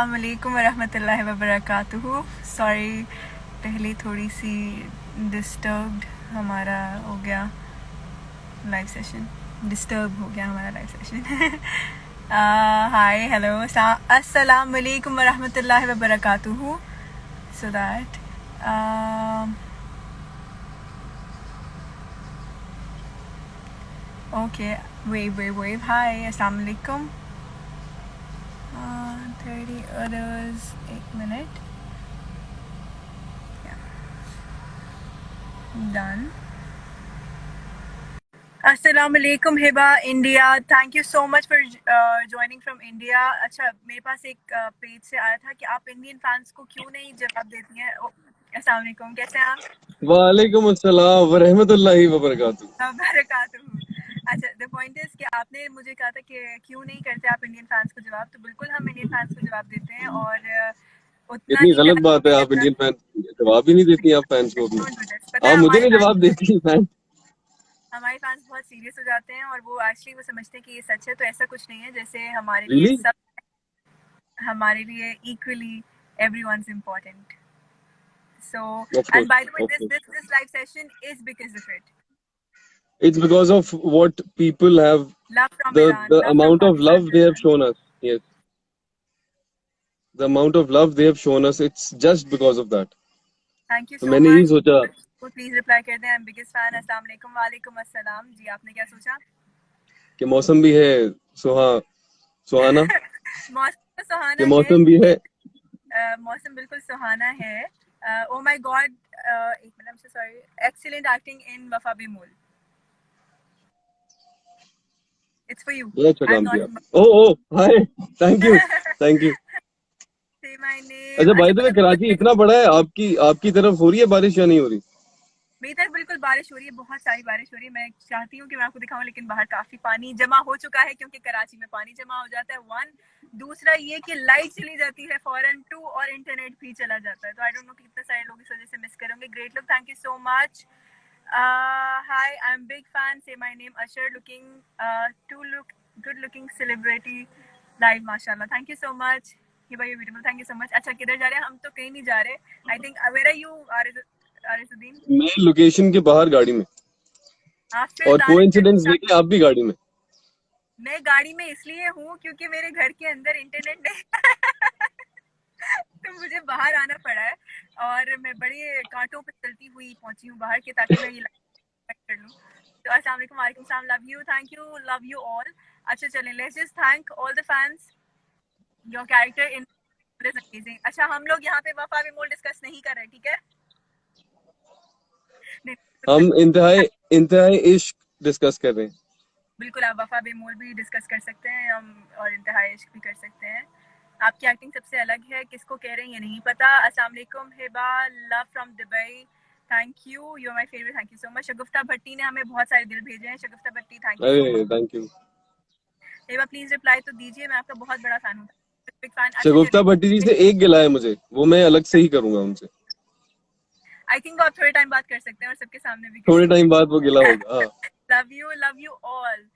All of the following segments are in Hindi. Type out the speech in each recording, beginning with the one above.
अस्सलामुअलैकुम वरहमतुल्लाहि वबरकातुहू। सॉरी, पहले थोड़ी सी डिस्टर्ब्ड हमारा हो गया लाइव सेशन, डिस्टर्ब हो गया हमारा लाइव सेशन। हाय, हेलो, अस्सलामुअलैकुम वरहमतुल्लाहि वबरकातुहू। So that okay, wave. Hi, अस्सलामुअलैकुम। 30 others, 1 minute. Done. अस्सलाम वालेकुम Hiba India, thank you so much for joining from India. अच्छा, मेरे पास एक पेज से आया था कि आप इंडियन फैंस को क्यों नहीं जवाब देती हैं। अस्सलाम वालेकुम, कैसे हैं आप? वालेकुम अस्सलाम व रहमतुल्लाहि व बरकातुहू। बरकातुहू। अच्छा, द पॉइंट इज कि आपने मुझे कहा था कि क्यों नहीं करते आप इंडियन फैंस को जवाब, तो बिल्कुल हम इंडियन फैंस को जवाब देते हैं और उतना इतनी ही गलत प्यार बात है, आप जितना। इंडियन फैन जवाब ही नहीं देती, आप फैंस को अपने। डोंट डू दिस, पता आप है मुझे हमारे नहीं फैंस जवाब देती फैन। हमारे फैंस बहुत सीरियस हो जाते हैं और वो एक्चुअली वो समझते हैं कि ये सच है, तो ऐसा कुछ नहीं है। जैसे हमारे लिए रियली? सब, हमारे लिए equally everyone's important. So, of and course, by the way, of this course. this this live session is because of it. It's because of what people have, Love from the Iran, the love from amount of Pakistan love to they have Iran. shown us. Yes, the amount of love they have shown us, it's just because of that. Thank you तो so मैंने यही much. सोचा तो please reply कर दें, I'm biggest fan. अस्सलाम वालेकुम। वालेकुम अस्सलाम जी, आपने क्या सोचा? कि मौसम भी है सुहाना, मौसम तो सुहाना कि है, मौसम भी है। मौसम बिल्कुल सुहाना है। Oh my God, एक minute, I'm so sorry. Excellent acting in वफा बेमोल. It's for you. बहुत अच्छा I'm काम not. किया। Oh hi, thank you. Say my name. अच्छा, अच्छा, बाय द वे, पता बहुत कराची इतना बड़ा है, आपकी आपकी तरफ हो रही है बारिश या नहीं हो रही? मेरी तरफ बिल्कुल बारिश हो रही है, बहुत सारी बारिश हो रही है। मैं चाहती हूँ कि मैं आपको दिखाऊं, लेकिन बाहर काफी पानी जमा हो चुका है, क्योंकि कराची में पानी जमा हो जाता है। वन, दूसरा ये कि लाइट चली जाती है फौरन। टू, और इंटरनेट भी चला जाता है। तो आई डोंट नो कि कितने सारे लोग इस वजह से मिस करेंगे। Great look, thank you so much. Hi, I am big fan, say my name Ashar, looking to look good looking celebrity live, माशाल्लाह, थैंक यू सो मच। ये भाई beautiful, thank you so much. अच्छा, किधर जा रहे हैं? हम तो कहीं नहीं जा रहे। I think where are you Arizuddin? मैं लोकेशन के बाहर गाड़ी में, हाँ, फिर और दानत कोइंसिडेंस देखिए आप भी गाड़ी में। मैं गाड़ी में इसलिए हूँ क्योंकि मेरे घर के अंदर इंटरनेट नहीं। तो मुझे बाहर आना पड़ा है और मैं बड़े कांटों पे चलती हुई पहुंची हूँ बाहर के, ताकि मैं ये लाइव कर लूँ। तो अस्सलाम वालेकुम, वालेकुम सलाम, love you, thank you, love you all. अच्छा, चलें, let's just thank all the fans. Your character in is amazing. अच्छा, हम लोग यहाँ पे वफा भी मोल डिस्कस नहीं कर रहे, ठीक है? नहीं, हम इंतहाई इंतहाई इश्क डिस्कस कर रहे हैं। बिल्कुल, आप वफा बेमोल भी डिस्कस कर सकते हैं हम, और इंतहाई इश्क भी कर सकते हैं। आपकी एक्टिंग सबसे अलग है, किसको कह रहे हैं ये नहीं पता। अस्सलाम वालेकुम Hiba, love from Dubai, thank you, you are my favourite, thank you so much. Shagufta Bhatti ने हमें बहुत सारे दिल भेजे हैं। Shagufta Bhatti, thank you so much. अरे thank you. Hiba please reply तो दीजिए, मैं आपका बहुत बड़ा फैन हूँ, बिग फैन। अच्छा, शगुफ्ता भट्टी जी चलिए, से एक गिला है मुझे, वो मैं अलग से ही करूंगा उनसे। आई थिंक आप थोड़े टाइम बात कर सकते हैं और सबके सामने भी कर थोड़े सकते टाइम बाद वो गिला होगा, हाँ। हैं। Love you all.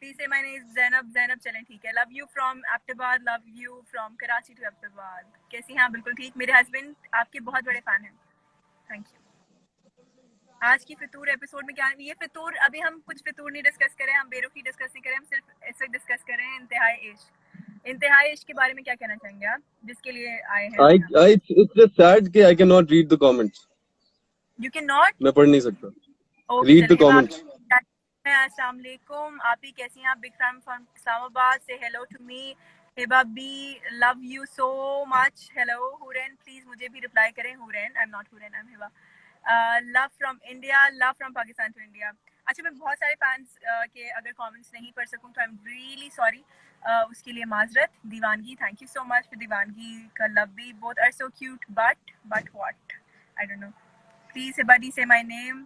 Please say my name is Zainab, Zainab चलें, ठीक है। Love you from Abbottabad, love you from Karachi to Abbottabad. कैसी हैं आप? बिल्कुल ठीक। मेरे हस्बैंड आपके बहुत बड़े फैन हैं, थैंक यू। आज की फितूर एपिसोड में क्या ये फितूर, अभी हम कुछ फितूर नहीं डिस्कस करें, हम बेरुखी डिस्कस नहीं करें, हम सिर्फ ऐसे डिस्कस करें इंतहाई इश्क। इंतहाई इश्क के बारे में क्या कहना चाहेंगे आप, जिसके लिए आए हैं आई अभी हम? आई इट्स जस्ट सैड कि आई can not read the comments. You can not? मैं पढ़ नहीं सकता। ओके, रीड द चलिए, हिबा कमेंट्स। अस्सलाम वालेकुम, आप ही कैसी हैं? आप big fan from Islamabad, say hello to me. Hiba बी, love you so much. Hello Hurain, please मुझे भी रिप्लाई करें। Hurain, I am not Hurain, I am Hiba. Love from India, love from Pakistan to India. अच्छा, मैं बहुत सारे फैंस के अगर कमेंट्स नहीं पढ़ सकूं तो आई एम रियली सॉरी, उसके लिए माजरत। Deewangi, thank you so much for Deewangi का लव भी। Both are so cute, but what, I don't know. Please Hiba डी, say my name,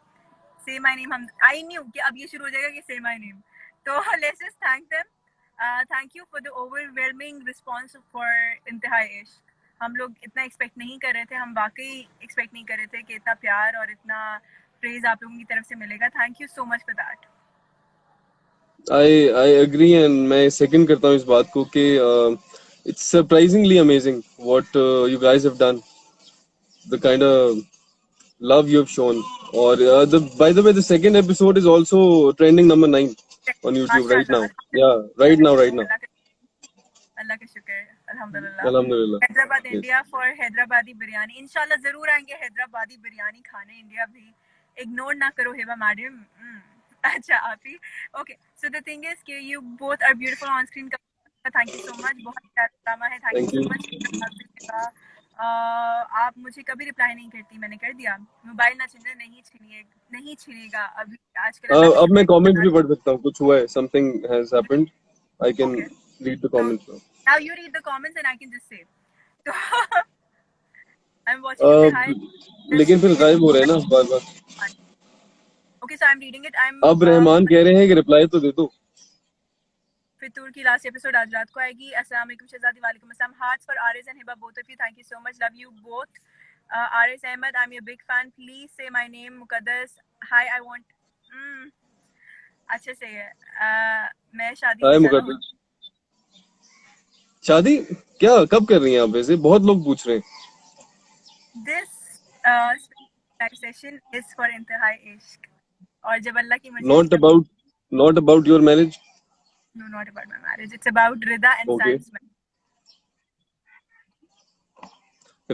say my name. Hmm, I new कि अब ये शुरू हो जाएगा कि से माय नेम, तो let's just thank them. Thank you for the overwhelming response for इंतहाई इश्क। हम लोग इतना एक्सपेक्ट नहीं कर रहे थे, हम वाकई एक्सपेक्ट नहीं कर रहे थे कि इतना प्यार और इतना प्रेज आप लोगों की तरफ से मिलेगा। Thank you so much for that. I I agree, and मैं सेकंड करता हूँ इस बात को कि It's surprisingly amazing what you guys have done. The kind of love you have shown. Or by the way, the second episode is also trending number 9 on YouTube right माशाल्लाह now. Yeah, right now, right now. अल्लाह का शुक्र अल्हम्दुलिल्लाह. Alhamdulillah. Hyderabad Yes. India for Hyderabadi biryani. इंशाल्लाह जरूर आएंगे हैदराबादी बिरयानी खाने इंडिया भी. इग्नोर ना करो हेबा मैडम. अच्छा आपी. Okay so the thing is कि you both are beautiful on screen. Thank you so much. बहुत प्यारा ड्रामा है. Thank Thank you you. So much. आप मुझे कभी रिप्लाई नहीं करती. मैंने कर दिया. मोबाइल ना छीने. नहीं छीनेगा अभी. आजकल अल्लाह का अब मैं शुक्र comments है. भी पढ़ सकता हूँ. कुछ हुआ है. Something has happened. I can Okay. read the So comments now. now you read the comments and I can just say. So I'm watching it. Say hi. लेकिन फिर गायब हो रहे हैं ना बार बार. Okay, so I'm reading it. I'm अब रहमान कह रहे हैं कि रिप्लाई तो दे दो. फितूर की लास्ट एपिसोड आज रात को आएगी. अस्सलाम वालेकुम शहजादी. वालेकुम अस्सलाम. Hearts for Aris and Hiba, both of you. Thank you so much. Love you both. Aris Ahmed, I'm your big fan. Please say my name. Muqaddas. Hi, I want. अच्छे से है. मैं शादी हाय इंशाल्लाह मुकद्दस. शादी क्या कब कर रही हैं आप? वैसे बहुत लोग पूछ रहे हैं. This session is for इंतहाई इश्क. और जब अल्लाह की मर्जी. Not about your marriage. No, not about my marriage. It's about Rida and Okay. Sam's marriage.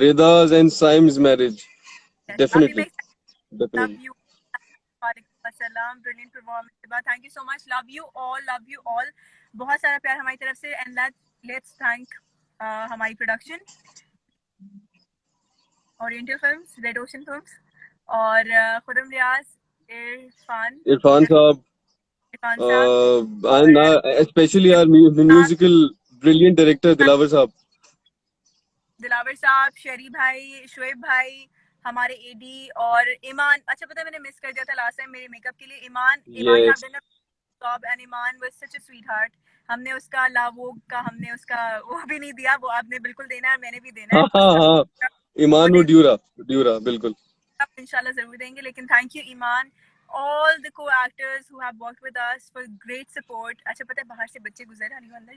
Rida's and Saim's marriage. Yes. Definitely. Love Definitely. you. Walaikum assalam. Brilliant performance. Thank you so much. Love you all. Love you all. बहुत सारा प्यार हमारी तरफ से. And let's thank हमारी production. Oriental Films, Red Ocean Films, और खुरम रियाज, Irfan साहब. And especially our musical brilliant director Dilawar साहब. शेरी भाई, शुएब भाई, हमारे एडी और ईमान. अच्छा पता है मैंने मिस कर दिया था लास्ट टाइम मेरे मेकअप के लिए. ईमान and Iman was such a sweetheart. हमने उसका लावोग का हमने उसका वो भी नहीं दिया. वो आपने बिल्कुल देना है. मैंने भी देना है. हाँ. ईमान वो ड्यूरा बिल्कुल. इंशाल्लाह जरूर देंगे. लेकिन thank you Iman. All the co-actors who have worked with us for great support. अच्छा पता है बाहर से बच्चे गुजर रहे हैं अंदर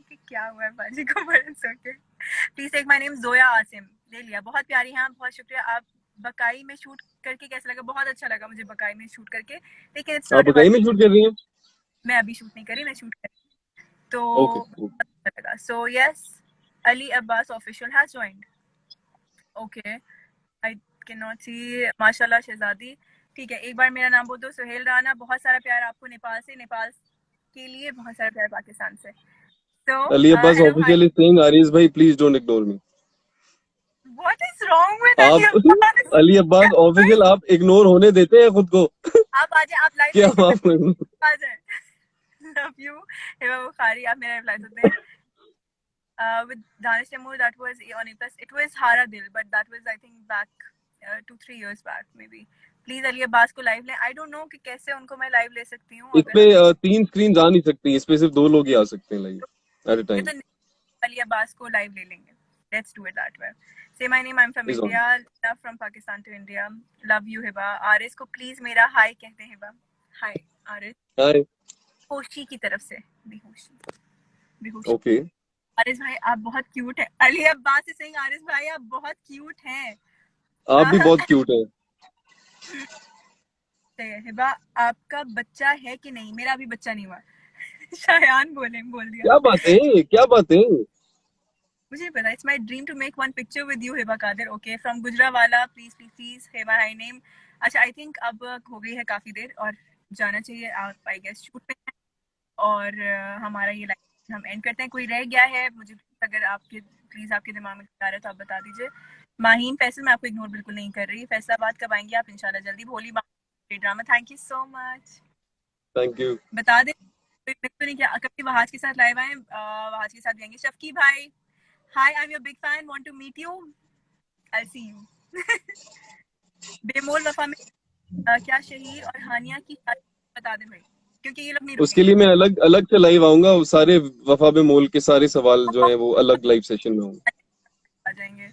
कि क्या हुआ है बाजी को. Okay please take my name. Zoya Asim. ले लिया. बहुत प्यारी हैं. बहुत शुक्रिया. आप बकाई में शूट करके कैसा लगा? बहुत अच्छा लगा मुझे बकाई में शूट करके. लेकिन आप बकाई में शूट कर रही हैं? मैं अभी शूट नहीं करी. मैं शूट कर तो अच्छा लगा. So yes Ali Abbas official has joined. Okay I can not see. माशाल्लाह शहजादी. ठीक है एक बार मेरा नाम बोल दो. सुहेल राना. बहुत सारा प्यार आपको नेपाल से. नेपाल के लिए बहुत सारा प्यार पाकिस्तान से. So Ali Abbas official is saying Aris bhai please don't ignore me. What is wrong with Ali Abbas? Ali Abbas official आप इग्नोर होने देते हैं खुद को? आप आ जाए. आप लाइव क्या आप आ जाए. Love you Hiba Bukhari. आप मेरा रिप्लाई देते हैं. With Danish Temur that was on A+. It was Hara Dil but that was I think back 2-3 years back maybe. Please Ali Abbas को लाइव लें. आई डोंट नो कि कैसे उनको मैं लाइव ले सकती हूँ. इस पे 3 स्क्रीन आ नहीं सकती. इस पे सिर्फ 2 लोग ही आ सकते हैं live at a time. Ali Abbas को लाइव ले लेंगे. Let's do it that way. Say my name. I am from India. Love from Pakistan to India. Love you Hiba. Aris को प्लीज मेरा हाय कहते हैं हिबा. हाय आरिस. हाय. होशी की तरफ से. बेहोशी. ओके. आरिस भाई आप बहुत क्यूट हैं. अली अब्बास से सिंह. आरिस भाई आप बहुत क्यूट हैं. आप भी बहुत क्यूट हैं. हिबा आपका बच्चा है कि नहीं? मेरा अभी बच्चा नहीं हुआ. शायान बोल दिया. क्या बात है. मुझे पता. It's my dream to make one picture with you Hiba Qadir. Okay from Gujranwala. Please Hiba hi name. अच्छा आई थिंक अब हो गई है काफी देर और जाना चाहिए. आप आई गेस शूट पे हैं और हमारा ये लाइव हम एंड करते हैं. कोई रह गया है मुझे अगर आपके प्लीज आपके दिमाग में आ रहा है तो आप बता दीजिए. माहीन फैसल मैं आपको इग्नोर बिल्कुल नहीं कर रही. फैसलाबाद कब आएंगे आप? इंशाल्लाह जल्दी. भोली drama. Thank you so much. Thank you. बता दे तो नहीं क्या कभी वहाज के साथ लाइव आए. वहाज के साथ भी आएंगे. शफकी भाई hi. I am your big fan. Want to meet you. I see you. Bemol Wafa में क्या शहीर और हानिया की बता दे भाई क्योंकि ये लोग नहीं. उसके लिए मैं अलग से लाइव आऊंगा. सारे वफा बेमोल के सारे सवाल जो हैं वो अलग लाइव सेशन में होंगे. आ जाएंगे.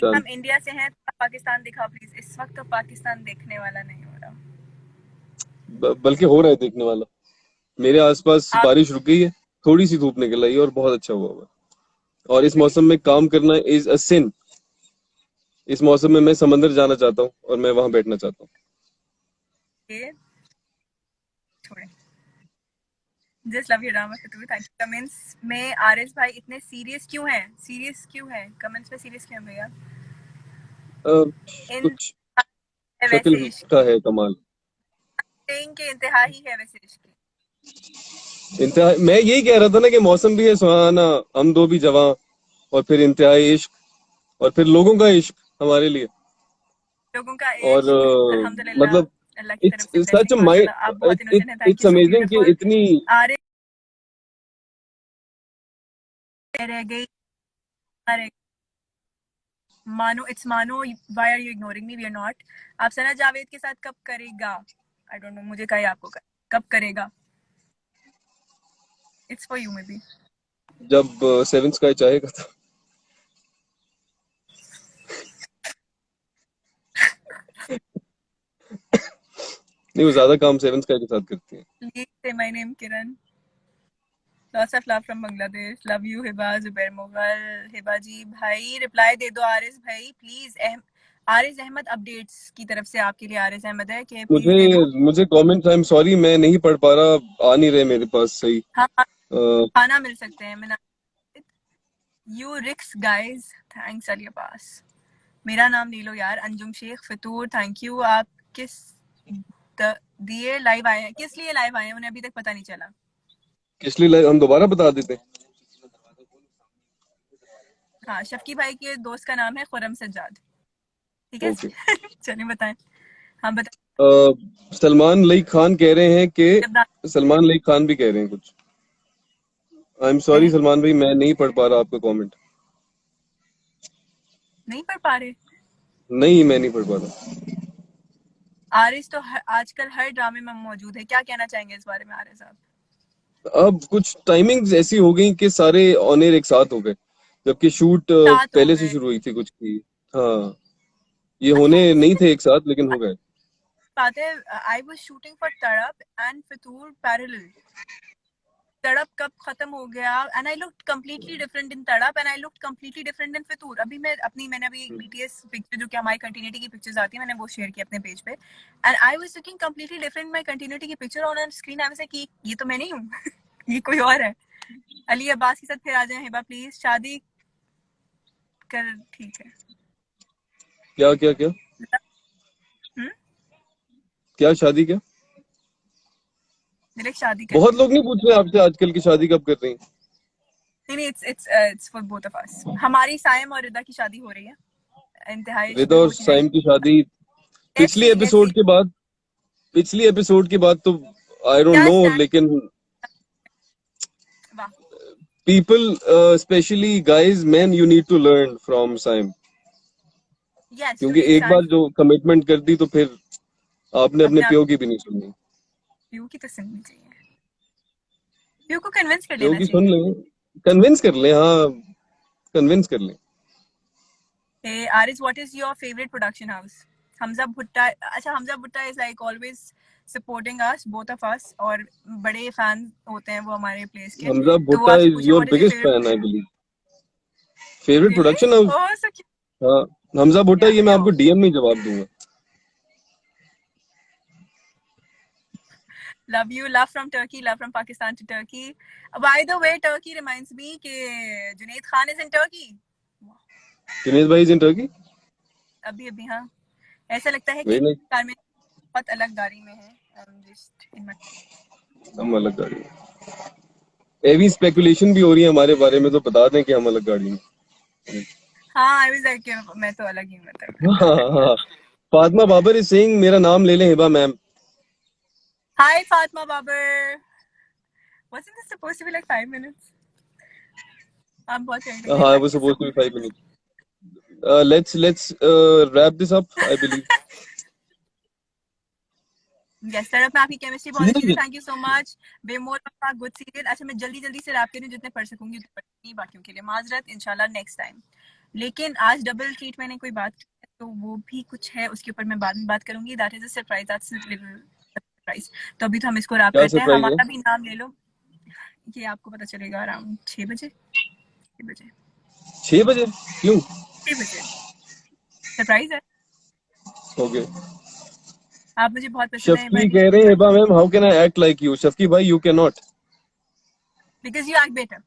हम इंडिया से हैं. पाकिस्तान दिखाओ प्लीज. इस वक्त तो पाकिस्तान देखने वाला नहीं हो रहा. बल्कि हो रहा है देखने वाला. मेरे आसपास बारिश रुक गई है. थोड़ी सी धूप निकल आई है और बहुत अच्छा हुआ. और इस मौसम में काम करना इज अ सिन। इस मौसम में मैं समंदर जाना चाहता हूँ और मैं वहां बैठना चाहता हूँ। ये छोड़े। Just love you drama Fitoor, thank you. Comments में आरिस भाई इतने सीरियस क्यों हैं? सीरियस क्यों हैं कमेंट्स में? सीरियस क्यों हैं भैया? इन कुछ है शक्ल वैसे इश्क का की, है कमाल। saying के इंतहा ही है वैसे इश्क की। इंतहा मैं यही कह रहा था ना कि मौसम भी है सुहाना, हम दो भी जवां, और फिर इंतहाई इश्क, और फिर लोगों का इश्क हमारे लिए। लोगों का और इश्क अल्हम्दुलिल्लाह, मतलब अल्लाह की तरफ इट्स से सच ब्लेसिंग, माइंड, माशाल्लाह आप बहुत इनोसेंट हैं, thank it's you so amazing कि ब्यूटीफुल। इतनी आरिस रह गई, रह मानो, इट्स मानो, why are you ignoring me? We are not. आप सना जावेद के साथ कब करेगा? आई डोंट नो, मुझे कहीं आपको कब करेगा? It's for you may be. जब सेवन स्काई चाहेगा तो। नहीं, वो ज्यादा काम सेवन स्काई के साथ करती है। Please say my name Kiran. Lots of love from Bangladesh, love you Hiba, Zubair Mughal. Hiba ji भाई रिप्लाई दे दो आरिस भाई प्लीज। आरिस अहमद अपडेट्स की तरफ से आपके लिए आरिस अहमद है कि प्लीज मुझे दे दो। मुझे कमेंट, आई एम सॉरी, मैं नहीं पढ़ पा रहा, आ नहीं रहे मेरे पास सही। हाँ हाँ, अ, खाना मिल सकते हैं। मैं यू रिक्स गाइज, थैंक्स अलिया पास। मेरा नाम ले लो यार, अंजुम शेख फितूर, थैंक यू। आप किस दिए लाइव आए हैं? किस लिए लाइव आए हैं उन्हें अभी तक पता नहीं चला। किस लिए हम दोबारा बता देते हैं। हाँ, शफकी भाई के दोस्त का नाम है खुरम सज्जाद, ठीक है। ओके। चलिए बताएं। हाँ बताएं। सलमान लई खान कह रहे हैं कि, जब सलमान लई खान भी कह रहे हैं कुछ। आई एम सॉरी हैं, सलमान भाई, मैं नहीं पढ़ पा रहा आपका कमेंट। नहीं पढ़ पा रहे। नहीं, मैं नहीं पढ़ पा रहा। आरिस तो आजकल हर ड्रामे में मौजूद है, क्या कहना चाहेंगे इस बारे में आरिस साहब? अब कुछ टाइमिंग्स ऐसी हो गई कि सारे ऑन एयर एक साथ हो गए, जबकि शूट सात हो पहले से गए। शुरू हुई थी कुछ की। हाँ, ये अच्छा, होने किसी नहीं ने थे एक साथ लेकिन हो गए। बात है, I was shooting for Tarap and Fitoor parallel. Tarap कब खत्म हो गया and I looked completely different in Tarap and I looked completely different in Fitoor. अभी मैंने अभी बीटीएस पिक्चर जो कि हमारी कंटिन्यूटी की पिक्चर्स आती है, मैंने वो शेयर की अपने पेज पे and I was looking completely different my continuity की picture on screen. I was like ये तो मैं नहीं हूँ। ये कोई और है। अली अब्बास के साथ फिर आ जाए हिबा प्लीज, शादी कर, ठीक है। क्या क्या क्या? हम्म, क्या शादी क्या? मेरे शादी बहुत करनी है। लोग नहीं पूछ रहे आपसे आजकल की शादी कब कर रही हैं। नहीं नहीं, it's for both of us. हमारी सायम और रिदा की शादी हो रही है, इंतहाई इश्क रिदा में और होती साइम जाएगी। की शादी लेट्स पिछली सी, लेट्स एपिसोड सी के बाद, पिछली एपिसोड के बाद तो आई डोंट क्या नो, स्टैंड। लेकिन वाह। People, especially guys, man, you need to learn from Saim. Yes, क्योंकि टुडे एक बार स्टैंड। जो कमिटमेंट कर दी तो फिर आपने अपने अपने आप प्यो की भी नहीं सुननी। व्यू की तो सुननी चाहिए, व्यू को कन्विंस कर प्यो लेना की सुन चाहिए। लें, कन्विंस कर लें, हाँ, कन्विंस कर लें। Hey Aris, what is your favorite production house? Hamza Bhutta, अच्छा Hamza Bhutta is like always supporting us, both of us, और बड़े फैन होते हैं वो हमारे प्लेस के। हमजा तो वो भुट्टा आपसे इज पूछे your what is your biggest favorite? Fan I believe. Favourite Really? Production house? Oh, so cute. हाँ, हमजा भुट्टा, Yeah, ये मैं no. आपको डीएम में जवाब दूंगा। Love you, love from Turkey, love from Pakistan to Turkey. By the way, Turkey reminds me कि Junaid Khan is in Turkey. Dinesh भाई इज इन टर्की। अभी अभी हाँ, ऐसा लगता है कि वेरी नाइस। कार में बहुत अलग गाड़ी में है। I'm just in my... हम अलग गाड़ी में, एवी स्पेकुलेशन भी हो रही है हमारे बारे में, तो बता दें कि हम अलग गाड़ी में। हाँ, I was like मैं तो अलग ही हूँ, मतलब हाँ पता हाँ नहीं यार। हाँ। फातिमा बाबर इज सेइंग मेरा नाम ले लें Hiba ma'am. Hi Fatma Babar. Wasn't this supposed to be like 5 minutes? I'm बहुत ready. नहीं, हाँ, वो thank you so suppose to be much. 5 minute. Let's wrap this up I believe. Yes, sir में आपकी केमिस्ट्री बहुत अच्छी थी, seriously. Thank you so much. Bemol का गुड सीरियल। अच्छा मैं जल्दी जल्दी से रैप करूँ, जितने पढ़ सकूंगी उतने पढ़ूंगी, बाकियों के लिए माजरत, इंशाल्लाह नेक्स्ट टाइम। लेकिन आज डबल ट्रीट मैंने कोई बात की है, तो वो भी कुछ है, उसके ऊपर मैं बाद में बात करूंगी। That is a surprise, that's a little surprise. तो अभी तो हम इसको रैप क्या करते हैं, सरप्राइज है? हमारा भी नाम ले लो। ये आपको पता चलेगा अराउंड 6 बजे, 6 बजे। 6 बजे क्यों? 6 बजे सरप्राइज है। ओके। आप मुझे बहुत पसंद है हिबा शफकी जी, कह रहे हैं, Hiba ma'am how can I act like you? Shafki भाई you can not. Because you act better.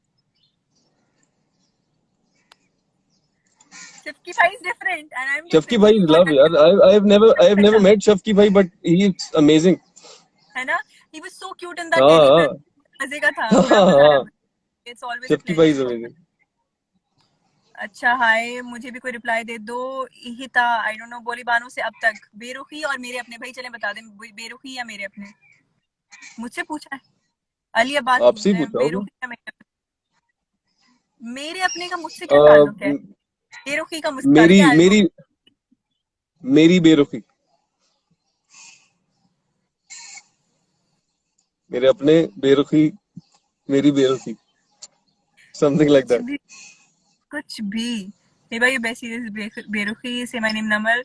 Shifky bhai is different and I'm Shafki different. भाई You is got love that यार। I have never phenomena, met Shafki भाई बट ही इज अमेजिंग। है ना? He was so cute in that हाँ daily हाँ film. मजे का था, हाँ बड़ा मजा आया हाँ। मुझे। It's always a शफकी भाई pleasure is to work amazing. with। अच्छा हाय, मुझे भी कोई रिप्लाई दे दो। इहिता आई डोंट नो, बोली बानो से अब तक बेरुखी और मेरे अपने। भाई चलें बता दें, बेरुखी या मेरे अपने? मुझसे पूछा है अली अब्बास से, आपसे पूछ ही रहे हैं पूछा होगा। बेरुखी या मेरे अपने। मेरे अपने का मुझसे क्या ताल्लुक है? बेरुखी का मुझसे ताल्लुक मेरी है। मेरी मेरी बेरुखी, मेरे अपने बेरुखी, मेरी बेरुखी, समथिंग लाइक कुछ दैट। भी, कुछ भी। हे भाई बेस्ट सीरीज बेरुखी से माय नेम नमल।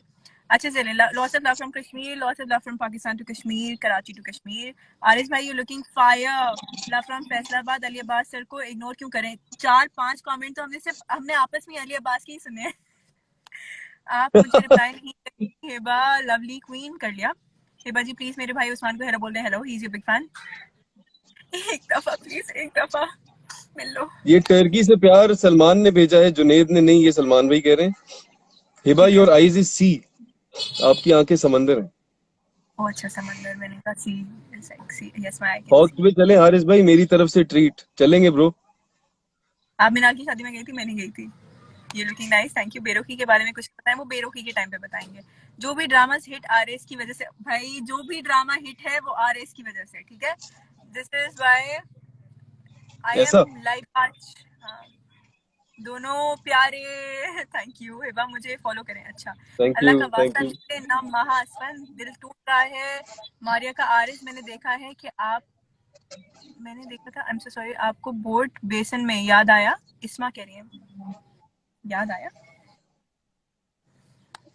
अच्छा चले, lots of love from Kashmir, lots of love from Pakistan to Kashmir, Karachi to Kashmir. Aris भाई you looking fire. Love from Faisalabad. Ali Abbas sir को इग्नोर क्यों करें? 4-5 कमेंट तो हमने आपस में अली अब्बास के ही सुने हैं। आप मुझे रिप्लाई नहीं करें। हेबा लवली क्वीन कर लिया। हेबा जी प्लीज मेरे भाई उस्मान को हेलो बोल दें। Hello, he is your big fan. एक दफा प्लीज, एक दफा मिल लो। ये टर्की से प्यार सलमान ने भेजा है, जुनेद ने नहीं, ये सलमान भाई कह रहे हैं। हिबा ठीक है। योर आईज इज सी, आपकी आंखें समंदर हैं। ओ अच्छा, समंदर। मैंने कहा sea, see yes my I can see. हॉट पे चले हारिस भाई, मेरी तरफ से ट्रीट चलेंगे ब्रो। आप मीनाल की शादी में गई थी? मैं नहीं गई थी। ये लुकिंग नाइस, थैंक यू। बेरोकी के बारे में कुछ बताएं, वो बेरोकी के टाइम पे बताएंगे। जो भी ड्रामा हिट आरएस की वजह से, भाई जो भी ड्रामा हिट है वो आरएस की वजह से, ठीक है? This is why I am ऐसा लाइक आज। हाँ, दोनों प्यारे। थैंक यू हिबा, मुझे फॉलो करें। अच्छा, थैंक अल्लाह यू का थैंक वास्ता यू। लीजिए ना महास्वन, दिल टूट रहा है। मारिया का आरिस मैंने देखा है कि आप, मैंने देखा था। आई एम सो सॉरी, आपको बोट बेसन में याद आया? इस्मा कह रही है याद आया।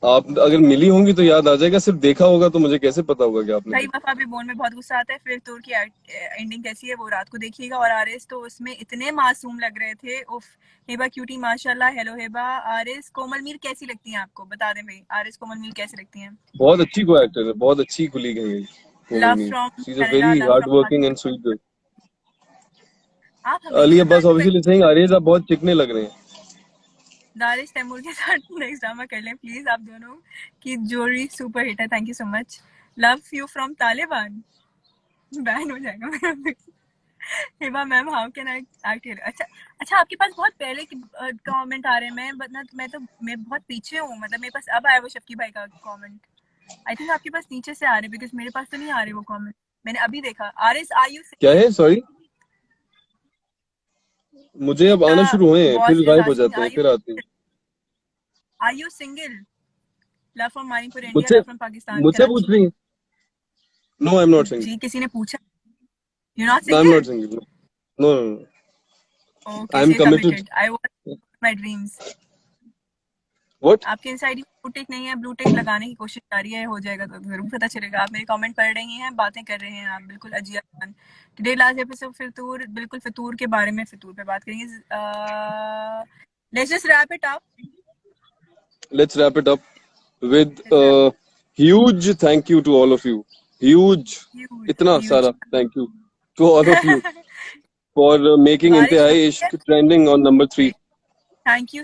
आप अगर मिली होंगी तो याद आ जाएगा, सिर्फ देखा होगा तो मुझे कैसे पता होगा कि आपने भाई देखा। वफा भी बोन में बहुत गुस्सा आता है। फिर तूर की एंडिंग कैसी है वो रात को देखिएगा। और आरिस तो उसमें इतने मासूम लग रहे थे, उफ। हेबा क्यूटी माशाल्लाह। हेलो हेबा। आरिस कोमल मीर कैसी लगती हैं आपको? बता दें भाई, आरिस कोमल मीर कैसी लगती हैं? बहुत अच्छी को एक्टर है, बहुत अच्छी कुली गई है Komal love Meer. From she is a Canada, very love hard from working and Pakistan. Sweet girl. आप अली हमेशा अब्बास तारीफ करते ऑब्वियसली सेइंग आरिज आप बहुत चिकने लग रहे हैं। हैं। दारिश तैमूर के साथ नेक्स्ट ड्रामा कर लें प्लीज। आप दोनों की जोड़ी सुपर हिट है, thank you so much. Love you from Taliban. Ban हो जाएगा मेरा। Hiba ma'am how can I act here? अच्छा अच्छा, आपके पास बहुत पहले के कमेंट आ रहे हैं। मैं बहुत पीछे हूँ, मतलब मेरे पास अब आया वो शफकी भाई का कमेंट। आई थिंक आपके पास नीचे से आ रहे, बिकॉज मेरे पास तो नहीं आ रहे वो कमेंट। मैंने अभी देखा। आरिस आर यू क्या सिंगल? है? सॉरी, मुझे अब गीता आना शुरू हुए हैं, बॉस फिर इज गायब हो आस्किंग जाते हैं, फिर आते हैं। Are you single? Love from Manipur India, मुझसे लव फ्रॉम पाकिस्तान मुझसे पूछ कराची। रही हैं? No I am not singing. जी किसी ने पूछा? You not I am not single? Singing. No no no. Okay I so am you committed. Committed. I want my dreams. What? आपके इंसाइड ब्लू टिक नहीं है, ब्लू टिक लगाने की कोशिश जारी है, हो जाएगा तो जरूर पता चलेगा। आप मेरे कमेंट पढ़ रही हैं, बातें कर रहे हैं आप, बिल्कुल अजिया खान। टुडे लास्ट एपिसोड फितूर, बिल्कुल फितूर के बारे में, फितूर पे बात करेंगे। Let's just wrap it up. Let's wrap it up with huge thank you to all of you. Huge, huge इतना ह्यूज। सारा thank you to all of you for making बारिश इंतहाई रुकी है। इश्क trending on number 3. Thank you.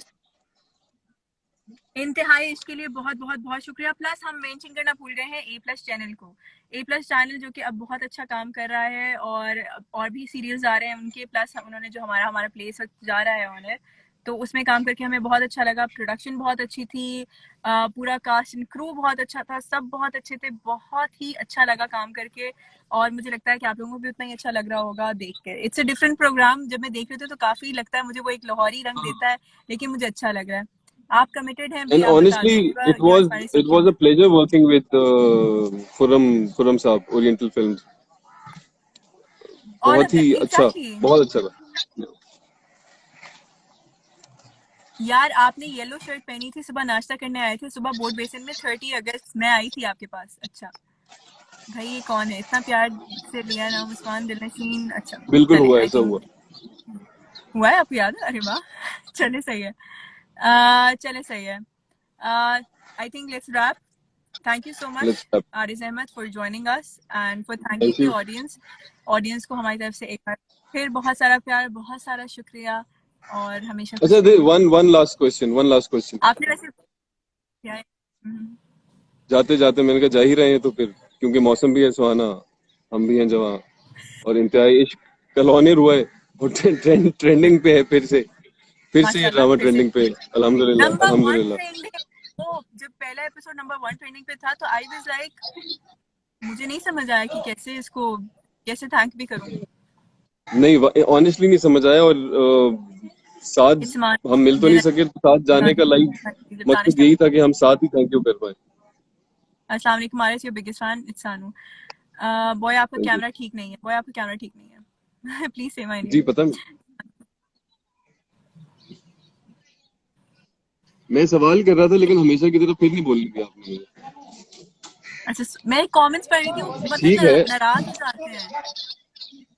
इंतहाई इश्क के लिए बहुत बहुत बहुत शुक्रिया। प्लस हम मेंशन करना भूल गए हैं ए प्लस चैनल को। ए प्लस चैनल जो कि अब बहुत अच्छा काम कर रहा है, और भी सीरियल्स आ रहे हैं उनके। प्लस उन्होंने जो हमारा हमारा प्लेस जा रहा है ऑनर, तो उसमें काम करके हमें बहुत अच्छा लगा। प्रोडक्शन बहुत अच्छी थी, पूरा कास्ट एंड क्रू बहुत अच्छा था, सब बहुत अच्छे थे, बहुत ही अच्छा लगा काम करके। और मुझे लगता है कि आप लोगों को भी उतना ही अच्छा लग रहा होगा देख कर। It's a different programme. जब मैं देख रही थी तो काफी लगता है मुझे वो एक लाहौरी रंग देता है, लेकिन मुझे अच्छा लग रहा है। आप कमिटेड हैं भाई? And आप बता दें। honestly, Hiba you are smiling so it was a cute. pleasure working with Khurram साहब, Oriental Films. ऑल ऑफ बहुत दैम ही अच्छा, एग्जैक्टली। बहुत अच्छा था। यार आपने येलो शर्ट पहनी थी, सुबह नाश्ता करने आए थे सुबह बोट बेसन में। 30 अगस्त मैं आई थी आपके पास। अच्छा भाई ये कौन है? इतना प्यार से लिया नाम उस्मान दिलनशीन। अच्छा बिल्कुल चले, हुआ, आई ऐसा हुआ। थिंक हुआ है आपको याद है? अरे वाह, चले सही है, चले सही है। I think let's wrap. Thank you so much, Let's start. Ariz Ahmed, for joining us and for thanking Thank the you. audience. Audience को हमारी तरफ से एक बार फिर बहुत सारा प्यार, बहुत सारा शुक्रिया और हमेशा खुश अच्छा, रहिए. one last question. आपने वैसे क्या है? जाते जाते मैंने कहा जा ही रहे हैं तो फिर, क्योंकि मौसम भी है सुहाना, हम भी हैं जवां, और इंतहाई इश्क कल ऑनर हुआ है और ट्रेंडिंग पे है फिर से ये माशाल्लाह, ड्रामा फिर से ट्रेंडिंग पे. अल्हम्दुलिल्लाह नंबर 1 अल्हम्दुलिल्लाह. ट्रेंडिंग. तो जब पहला एपिसोड नंबर 1 ट्रेंडिंग पे था तो आई वाज लाइक, मुझे नहीं समझ आया कि कैसे इसको कैसे थैंक भी करूं. नहीं, ऑनेस्टली नहीं समझ आया. और साथ इट्स मान हम मिल तो नहीं सके, तो साथ जाने का लाइक मकसद यही था कि हम साथ ही थैंक यू कर पाए. अस्सलाम वालेकुम Aaris, your biggest fan, it's सानू. बॉय आपका Thank you. कैमरा ठीक नहीं है, बॉय आपका कैमरा ठीक नहीं है. Please say my ji name. पता नहीं, मैं सवाल कर रहा था लेकिन हमेशा की तरह फिर नहीं बोल रही आपने मुझे. अच्छा, मैं कमेंट्स पढ़ रही थी, ठीक मतलब है, नाराज हो जाते हैं.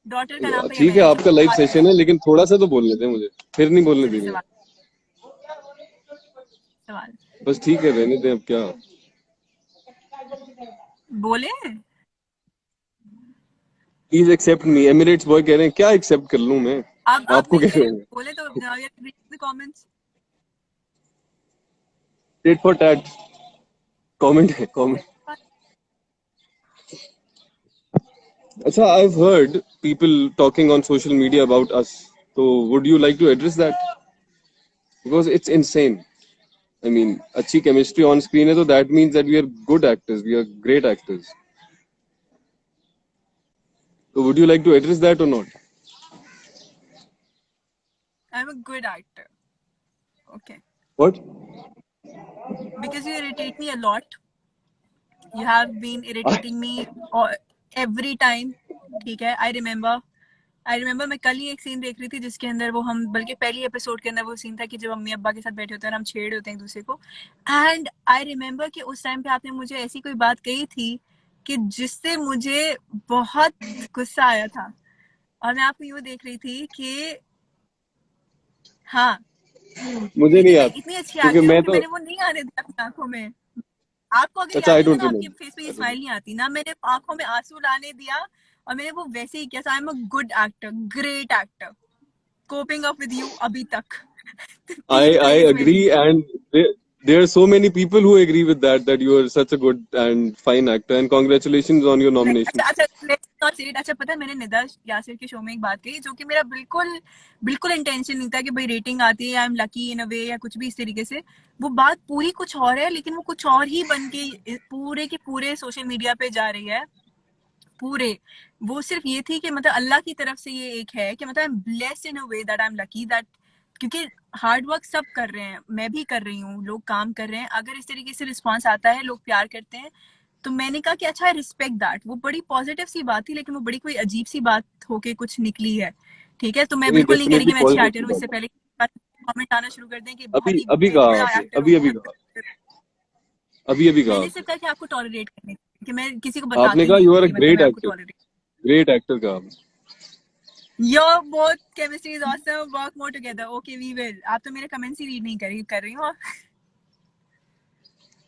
डॉटर का नाम पे ठीक है, मैंने आपका लाइव सेशन है लेकिन थोड़ा सा तो बोलने दें मुझे, फिर नहीं बोलने चलिए देंगे. सवाल बस ठीक है, रहने दें अब क्या. बोले. Please accept me. Emirates boy कह रहे हैं क्या एक्सेप्ट कर लूं मैं, आप आपको नहीं कह कह रहे रहे, हैं. बोले तो comments. Tit for tat comment है, कमेंट. अच्छा, I've heard people talking on social media about us. So would you like to address that? Because it's insane. I mean, अच्छी chemistry on screen है तो that means that we are good actors. We are great actors. So would you like to address that or not? I'm a good actor. Okay. What? Because you irritate me a lot. You have been irritating me every time. ठीक है. I remember मैं कल ही एक सीन देख रही थी जिसके अंदर वो हम, बल्कि पहली एपिसोड के अंदर वो सीन था कि जब अम्मी अब्बा के साथ बैठे होते हैं और हम छेड़ होते हैं एक दूसरे को. एंड आई रिमेम्बर कि उस टाइम पे आपने मुझे ऐसी कोई बात कही थी कि जिससे मुझे बहुत गुस्सा आया था. और मैं आपको यूँ देख रही थी कि हाँ, मुझे नहीं लेकिन मैं याद इतनी अच्छी क्योंकि एक्टर हूँ मैं कि तो. मैंने वो नहीं आने दिया अपनी आंखों में. आपको अगर अच्छा, याद I नहीं होगा don't ना, आपके remember. फेस पे ये I don't स्माइल remember. नहीं आती ना, मैंने आंखों में आंसू लाने दिया और मैंने वो वैसे ही किया. I am a good actor, great actor, coping up with you अभी तक. I 3 I प्लेस में भी. agree, and there are so many people who agree with that you are such a good and fine actor, and congratulations on your nomination. अच्छा, लेट्स नॉट से इट. अच्छा, पता है मैंने निदा यासिर के शो में एक बात कही जो कि मेरा बिल्कुल इंटेंशन नहीं था कि भाई रेटिंग आती है, आई एम लकी इन अ वे या कुछ भी इस तरीके से. वो बात पूरी कुछ और है, लेकिन वो कुछ और ही बन के पूरे के पूरे सोशल मीडिया पे जा रही है. पूरे वो सिर्फ ये थी कि मतलब अल्लाह की तरफ से ये एक है कि मतलब I am blessed in a way that I am lucky that, क्योंकि हार्ड वर्क सब कर रहे हैं, मैं भी कर रही हूँ, लोग काम कर रहे हैं. अगर इस तरीके से रिस्पांस आता है, लोग प्यार करते हैं, तो मैंने कहा कि अच्छा, आई रिस्पेक्ट दैट. वो बड़ी पॉजिटिव सी बात थी, लेकिन वो बड़ी कोई अजीब सी बात होके कुछ निकली है. ठीक है, तो मैं नहीं, बिल्कुल नहीं कह रही डेफिनेटली कि मैं अच्छी एक्टर पॉजिटिव हूँ. इससे बात है. पहले कमेंट आना शुरू कर दें कि बहुत अभी ही अभी कहा बेहुदा आपने, एक्टर हो, अभी बहुत. कहा, अभी कहा मैंने आपने. सिर्फ कहा कि आपको टॉलरेट करने कि मैं किसी को आपने बताती कहा नहीं यू हूँ आर अ कि मतलब ग्रेट मैं आपको एक्टर. टॉलरेट. ग्रेट एक्टर कहा आपने. Your both chemistry is awesome. Work more together. Okay, we will. आप तो मेरे कमेंट्स ही रीड नहीं कर रही हो.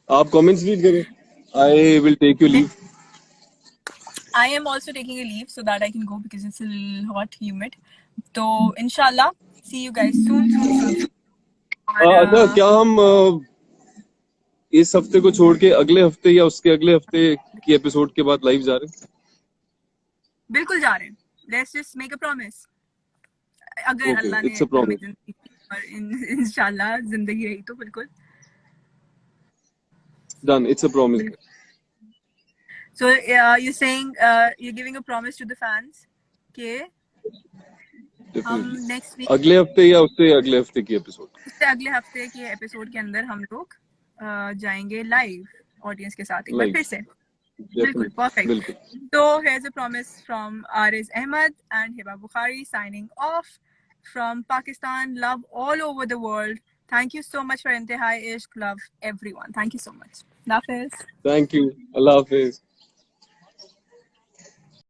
आप कमेंट्स रीड करें. I will take you leave. I am also taking a leave so that I can go because it's a little hot, humid. तो इंशाल्लाह see you guys soon. और अच्छा, क्या हम इस हफ्ते को छोड़ के अगले हफ्ते या उसके अगले हफ्ते की एपिसोड के बाद लाइव जा रहे हैं? बिल्कुल जा रहे हैं. Let's just make a promise. अगर ओके, अल्लाह ने इट्स अ लंबी प्रॉमिस. जिंदगी और इंशाल्लाह जिंदगी रही तो बिल्कुल. Done, it's a promise. So you're saying you're giving a promise to the fans कि हम डेफिनेटली नेक्स्ट वीक, अगले हफ्ते या उससे अगले हफ्ते की एपिसोड. उससे अगले हफ्ते के एपिसोड के अंदर हम लोग जाएंगे लाइव ऑडियंस के साथ एक बार लाइव. फिर से. बिल्कुल डेफिनेटली, परफेक्ट. बिल्कुल. So here's a promise from Ariz Ahmed and Hiba Bukhari signing off from Pakistan. Love all over the world. Thank you so much for Intihai Ishq. Love everyone. Thank you so much. Hafiz. Thank you. Allah Hafiz.